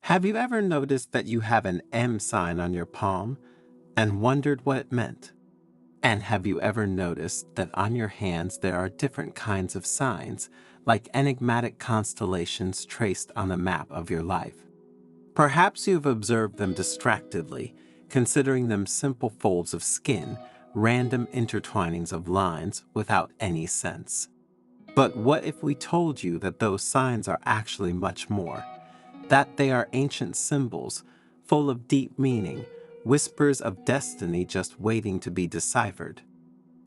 Have you ever noticed that you have an M sign on your palm and wondered what it meant? And have you ever noticed that on your hands there are different kinds of signs, like enigmatic constellations traced on a map of your life? Perhaps you've observed them distractedly, considering them simple folds of skin, random intertwinings of lines without any sense. But what if we told you that those signs are actually much more? That they are ancient symbols, full of deep meaning, whispers of destiny just waiting to be deciphered.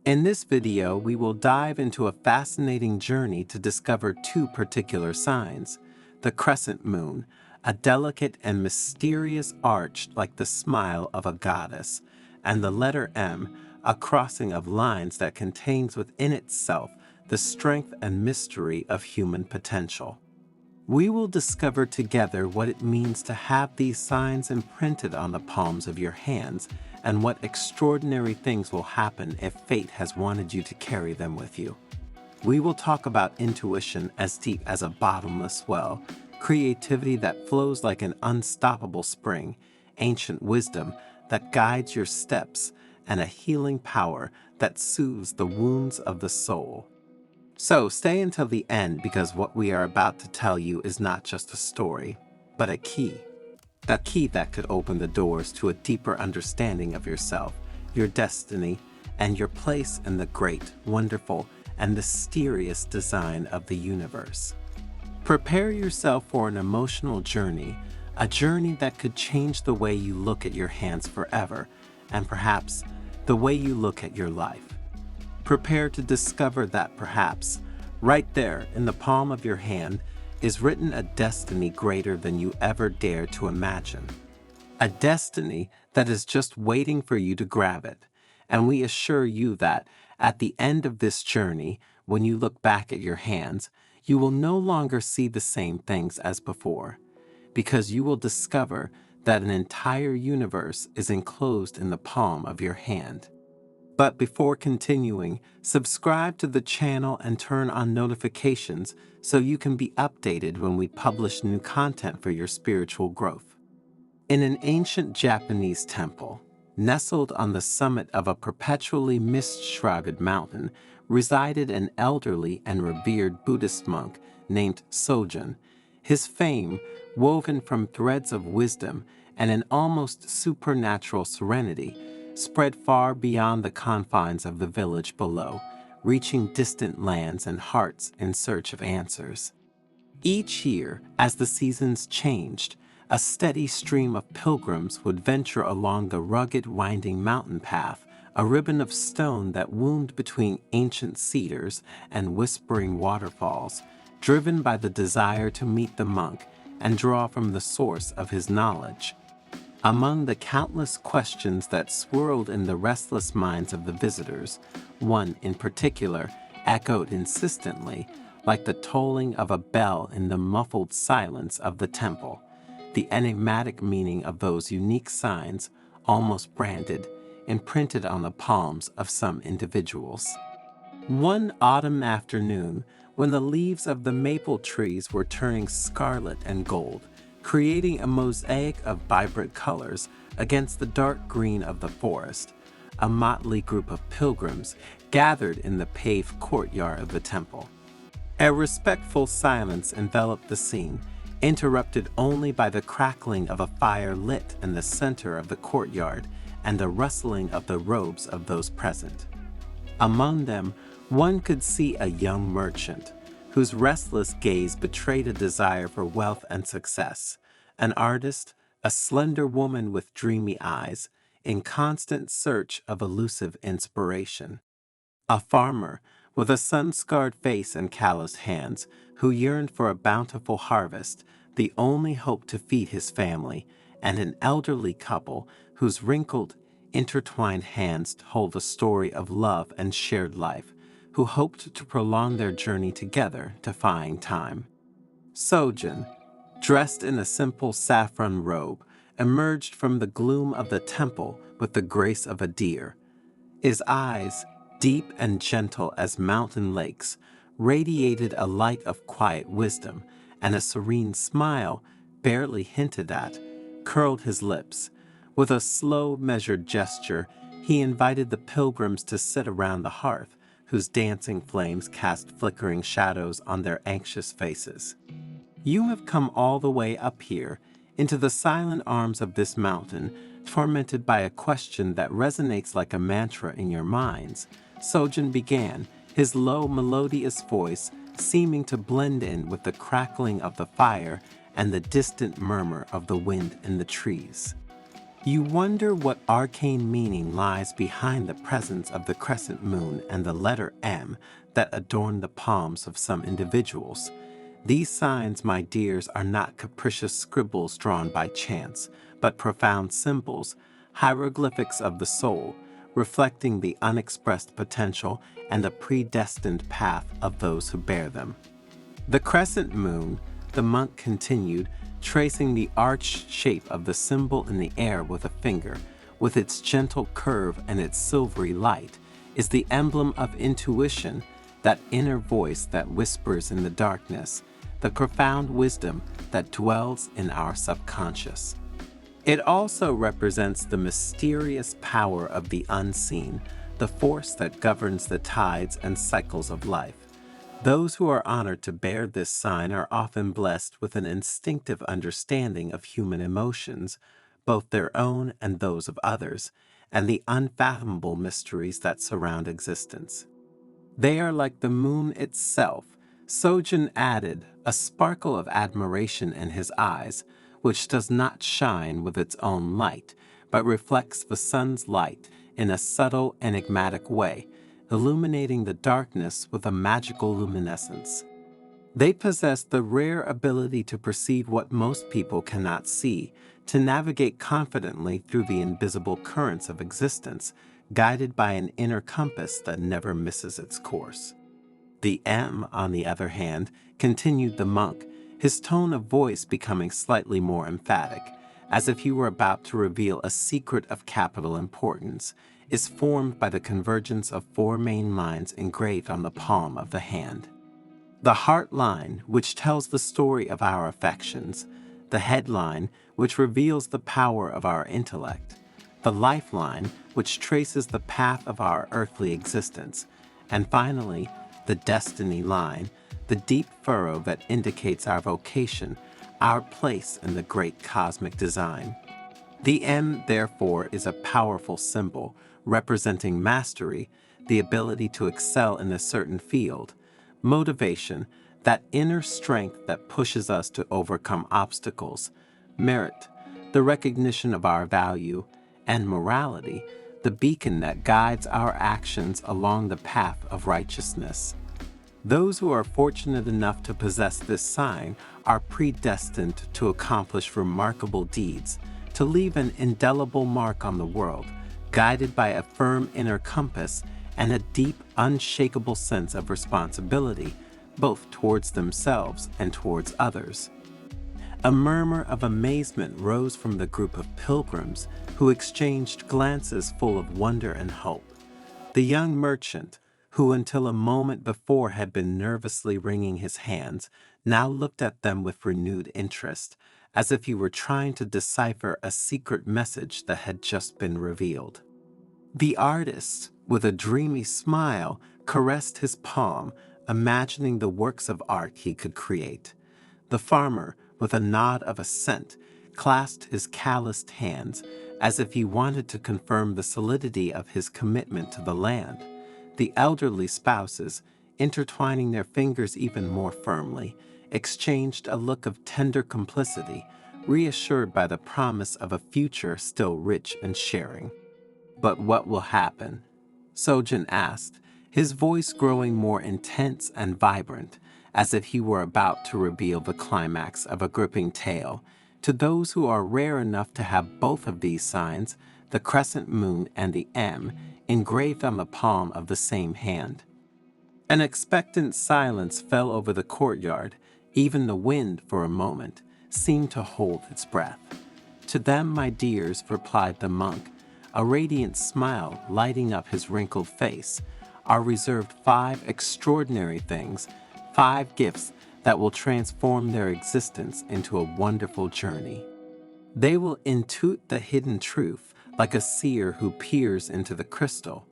In this video, we will dive into a fascinating journey to discover two particular signs: the Crescent Moon, a delicate and mysterious arch like the smile of a goddess, and the letter M, a crossing of lines that contains within itself the strength and mystery of human potential. We will discover together what it means to have these signs imprinted on the palms of your hands and what extraordinary things will happen if fate has wanted you to carry them with you. We will talk about intuition as deep as a bottomless well, creativity that flows like an unstoppable spring, ancient wisdom that guides your steps, and a healing power that soothes the wounds of the soul. So stay until the end, because what we are about to tell you is not just a story, but a key. A key that could open the doors to a deeper understanding of yourself, your destiny, and your place in the great, wonderful, and mysterious design of the universe. Prepare yourself for an emotional journey, a journey that could change the way you look at your hands forever, and perhaps the way you look at your life. Prepare to discover that perhaps, right there in the palm of your hand, is written a destiny greater than you ever dared to imagine. A destiny that is just waiting for you to grab it. And we assure you that at the end of this journey, when you look back at your hands, you will no longer see the same things as before, because you will discover that an entire universe is enclosed in the palm of your hand. But before continuing, subscribe to the channel and turn on notifications so you can be updated when we publish new content for your spiritual growth. In an ancient Japanese temple, nestled on the summit of a perpetually mist-shrouded mountain, resided an elderly and revered Buddhist monk named Sojun. His fame, woven from threads of wisdom and an almost supernatural serenity, spread far beyond the confines of the village below, reaching distant lands and hearts in search of answers. Each year, as the seasons changed, a steady stream of pilgrims would venture along the rugged, winding mountain path, a ribbon of stone that wound between ancient cedars and whispering waterfalls, driven by the desire to meet the monk and draw from the source of his knowledge. Among the countless questions that swirled in the restless minds of the visitors, one in particular echoed insistently, like the tolling of a bell in the muffled silence of the temple: the enigmatic meaning of those unique signs, almost branded, imprinted on the palms of some individuals. One autumn afternoon, when the leaves of the maple trees were turning scarlet and gold, creating a mosaic of vibrant colors against the dark green of the forest, a motley group of pilgrims gathered in the paved courtyard of the temple. A respectful silence enveloped the scene, interrupted only by the crackling of a fire lit in the center of the courtyard and the rustling of the robes of those present. Among them, one could see a young merchant, whose restless gaze betrayed a desire for wealth and success, an artist, a slender woman with dreamy eyes, in constant search of elusive inspiration, a farmer with a sun-scarred face and calloused hands, who yearned for a bountiful harvest, the only hope to feed his family, and an elderly couple whose wrinkled, intertwined hands told a story of love and shared life, who hoped to prolong their journey together, defying time. Sojun, dressed in a simple saffron robe, emerged from the gloom of the temple with the grace of a deer. His eyes, deep and gentle as mountain lakes, radiated a light of quiet wisdom, and a serene smile barely hinted at, curled his lips. With a slow, measured gesture, he invited the pilgrims to sit around the hearth, whose dancing flames cast flickering shadows on their anxious faces. "You have come all the way up here, into the silent arms of this mountain, tormented by a question that resonates like a mantra in your minds," Sojin began, his low, melodious voice seeming to blend in with the crackling of the fire and the distant murmur of the wind in the trees. "You wonder what arcane meaning lies behind the presence of the crescent moon and the letter M that adorn the palms of some individuals. These signs, my dears, are not capricious scribbles drawn by chance, but profound symbols, hieroglyphics of the soul, reflecting the unexpressed potential and the predestined path of those who bear them. The crescent moon," the monk continued, tracing the arched shape of the symbol in the air with a finger, "with its gentle curve and its silvery light, is the emblem of intuition, that inner voice that whispers in the darkness, the profound wisdom that dwells in our subconscious. It also represents the mysterious power of the unseen, the force that governs the tides and cycles of life. Those who are honored to bear this sign are often blessed with an instinctive understanding of human emotions, both their own and those of others, and the unfathomable mysteries that surround existence. They are like the moon itself," Sojin added, a sparkle of admiration in his eyes, "which does not shine with its own light, but reflects the sun's light in a subtle, enigmatic way, illuminating the darkness with a magical luminescence. They possess the rare ability to perceive what most people cannot see, to navigate confidently through the invisible currents of existence, guided by an inner compass that never misses its course." "The M, on the other hand," continued the monk, his tone of voice becoming slightly more emphatic, as if he were about to reveal a secret of capital importance, "is formed by the convergence of four main lines engraved on the palm of the hand. The heart line, which tells the story of our affections, the head line, which reveals the power of our intellect, the lifeline, which traces the path of our earthly existence, and finally, the destiny line, the deep furrow that indicates our vocation, our place in the great cosmic design. The M, therefore, is a powerful symbol, representing mastery, the ability to excel in a certain field, motivation, that inner strength that pushes us to overcome obstacles, merit, the recognition of our value, and morality, the beacon that guides our actions along the path of righteousness. Those who are fortunate enough to possess this sign are predestined to accomplish remarkable deeds, to leave an indelible mark on the world, guided by a firm inner compass and a deep, unshakable sense of responsibility, both towards themselves and towards others." A murmur of amazement rose from the group of pilgrims, who exchanged glances full of wonder and hope. The young merchant, who until a moment before had been nervously wringing his hands, now looked at them with renewed interest, as if he were trying to decipher a secret message that had just been revealed. The artist, with a dreamy smile, caressed his palm, imagining the works of art he could create. The farmer, with a nod of assent, clasped his calloused hands, as if he wanted to confirm the solidity of his commitment to the land. The elderly spouses, intertwining their fingers even more firmly, exchanged a look of tender complicity, reassured by the promise of a future still rich in sharing. "But what will happen?" Sojin asked, his voice growing more intense and vibrant, as if he were about to reveal the climax of a gripping tale. To those who are rare enough to have both of these signs, the crescent moon and the M, engraved on the palm of the same hand. An expectant silence fell over the courtyard. Even the wind, for a moment, seemed to hold its breath. "To them, my dears," replied the monk, a radiant smile lighting up his wrinkled face, "are reserved 5 extraordinary things, 5 gifts that will transform their existence into a wonderful journey. They will intuit the hidden truth like a seer who peers into the crystal,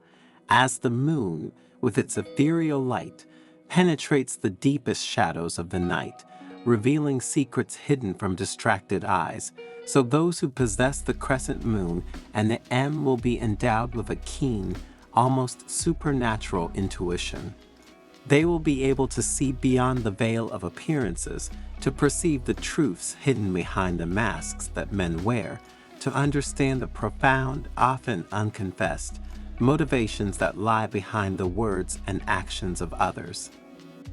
as the moon, with its ethereal light, penetrates the deepest shadows of the night, revealing secrets hidden from distracted eyes. So those who possess the crescent moon and the M will be endowed with a keen, almost supernatural intuition. They will be able to see beyond the veil of appearances, to perceive the truths hidden behind the masks that men wear, to understand the profound, often unconfessed, motivations that lie behind the words and actions of others.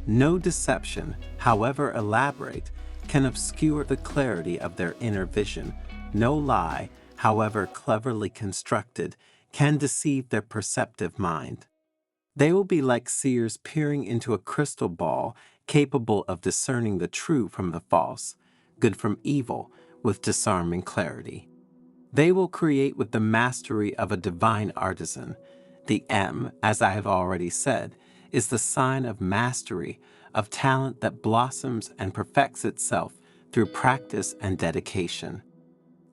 No deception, however elaborate, can obscure the clarity of their inner vision. No lie, however cleverly constructed, can deceive their perceptive mind. They will be like seers peering into a crystal ball, capable of discerning the true from the false, good from evil, with disarming clarity. They will create with the mastery of a divine artisan. The M, as I have already said, is the sign of mastery, of talent that blossoms and perfects itself through practice and dedication.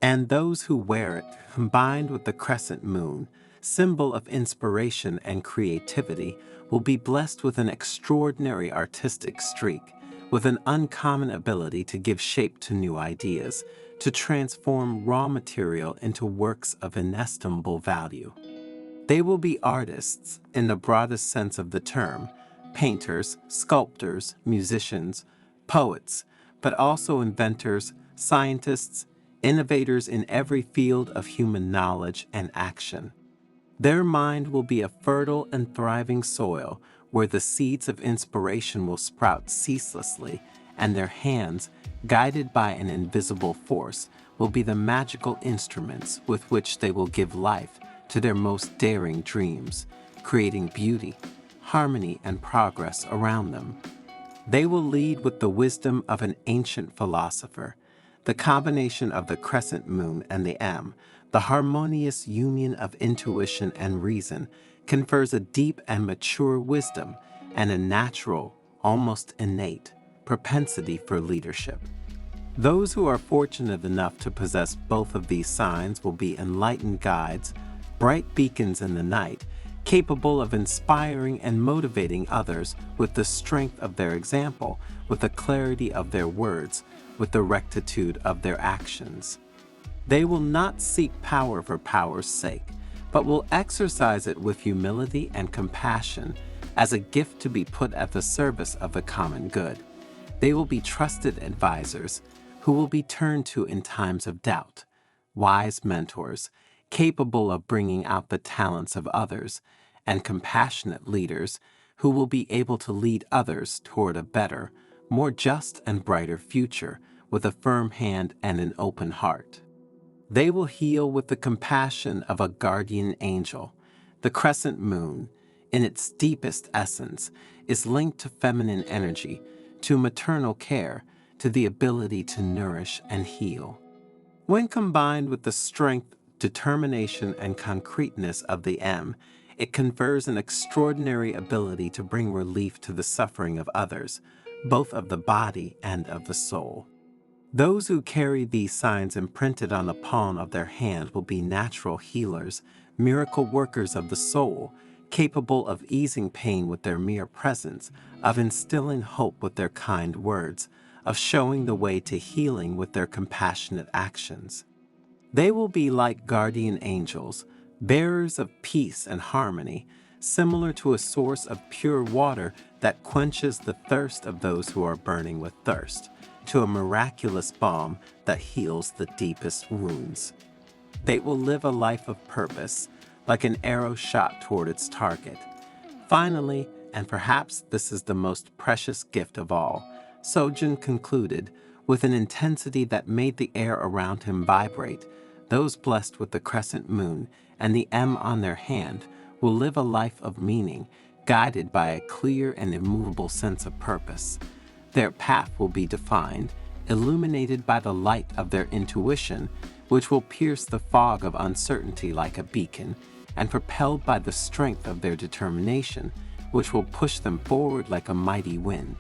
And those who wear it, combined with the crescent moon, symbol of inspiration and creativity, will be blessed with an extraordinary artistic streak, with an uncommon ability to give shape to new ideas, to transform raw material into works of inestimable value. They will be artists in the broadest sense of the term, painters, sculptors, musicians, poets, but also inventors, scientists, innovators in every field of human knowledge and action. Their mind will be a fertile and thriving soil where the seeds of inspiration will sprout ceaselessly, and their hands, guided by an invisible force, will be the magical instruments with which they will give life to their most daring dreams, creating beauty, harmony, and progress around them. They will lead with the wisdom of an ancient philosopher. The combination of the crescent moon and the M, the harmonious union of intuition and reason, confers a deep and mature wisdom and a natural, almost innate, propensity for leadership. Those who are fortunate enough to possess both of these signs will be enlightened guides, bright beacons in the night, capable of inspiring and motivating others with the strength of their example, with the clarity of their words, with the rectitude of their actions. They will not seek power for power's sake, but will exercise it with humility and compassion as a gift to be put at the service of the common good. They will be trusted advisors who will be turned to in times of doubt, wise mentors, capable of bringing out the talents of others, and compassionate leaders who will be able to lead others toward a better, more just and brighter future with a firm hand and an open heart. They will heal with the compassion of a guardian angel. The crescent moon, in its deepest essence, is linked to feminine energy, to maternal care, to the ability to nourish and heal. When combined with the strength, determination, and concreteness of the M, it confers an extraordinary ability to bring relief to the suffering of others, both of the body and of the soul. Those who carry these signs imprinted on the palm of their hand will be natural healers, miracle workers of the soul, capable of easing pain with their mere presence, of instilling hope with their kind words, of showing the way to healing with their compassionate actions. They will be like guardian angels, bearers of peace and harmony, similar to a source of pure water that quenches the thirst of those who are burning with thirst, to a miraculous balm that heals the deepest wounds. They will live a life of purpose, like an arrow shot toward its target. Finally, and perhaps this is the most precious gift of all, Sojin concluded, with an intensity that made the air around him vibrate, those blessed with the crescent moon and the M on their hand will live a life of meaning, guided by a clear and immovable sense of purpose. Their path will be defined, illuminated by the light of their intuition, which will pierce the fog of uncertainty like a beacon, and propelled by the strength of their determination, which will push them forward like a mighty wind.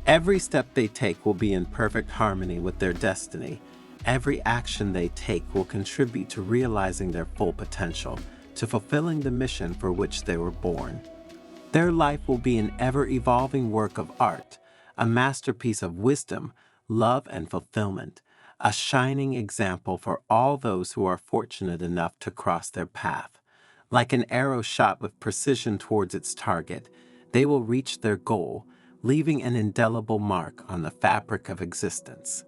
Every step they take will be in perfect harmony with their destiny. Every action they take will contribute to realizing their full potential, to fulfilling the mission for which they were born. Their life will be an ever-evolving work of art, a masterpiece of wisdom, love, and fulfillment, a shining example for all those who are fortunate enough to cross their path. Like an arrow shot with precision towards its target, they will reach their goal, leaving an indelible mark on the fabric of existence.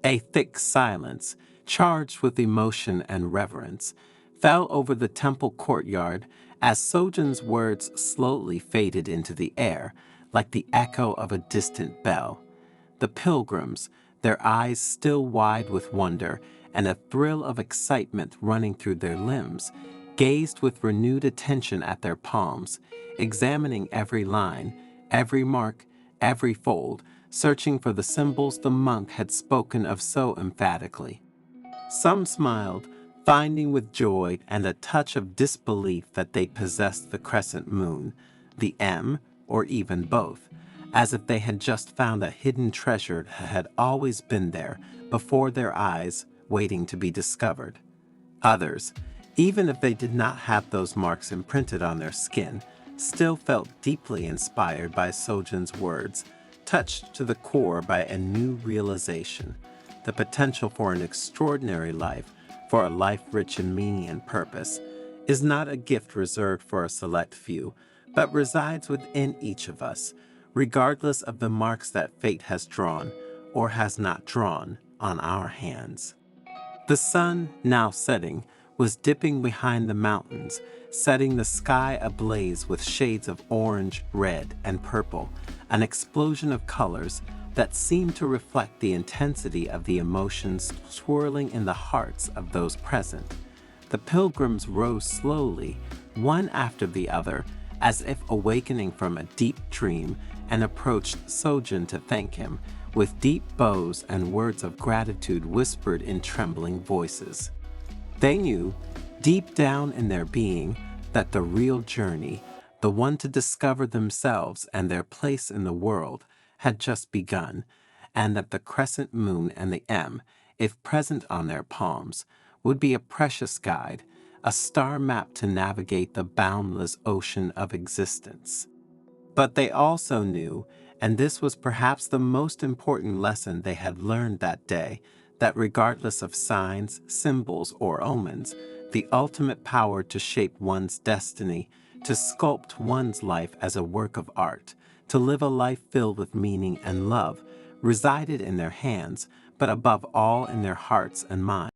A thick silence, charged with emotion and reverence, fell over the temple courtyard as Sojin's words slowly faded into the air, like the echo of a distant bell. The pilgrims, their eyes still wide with wonder and a thrill of excitement running through their limbs, gazed with renewed attention at their palms, examining every line, every mark, every fold, searching for the symbols the monk had spoken of so emphatically. Some smiled, finding with joy and a touch of disbelief that they possessed the crescent moon, the M, or even both, as if they had just found a hidden treasure that had always been there before their eyes, waiting to be discovered. Others, even if they did not have those marks imprinted on their skin, still felt deeply inspired by Sojin's words, touched to the core by a new realization, the potential for an extraordinary life, for a life rich in meaning and purpose, is not a gift reserved for a select few, but resides within each of us, regardless of the marks that fate has drawn, or has not drawn, on our hands. The sun, now setting, was dipping behind the mountains, setting the sky ablaze with shades of orange, red, and purple, an explosion of colors that seemed to reflect the intensity of the emotions swirling in the hearts of those present. The pilgrims rose slowly, one after the other, as if awakening from a deep dream, and approached Sojin to thank him, with deep bows and words of gratitude whispered in trembling voices. They knew, deep down in their being, that the real journey, the one to discover themselves and their place in the world, had just begun, and that the crescent moon and the M, if present on their palms, would be a precious guide, a star map to navigate the boundless ocean of existence. But they also knew, and this was perhaps the most important lesson they had learned that day, that regardless of signs, symbols, or omens, the ultimate power to shape one's destiny, to sculpt one's life as a work of art, to live a life filled with meaning and love, resided in their hands, but above all in their hearts and minds.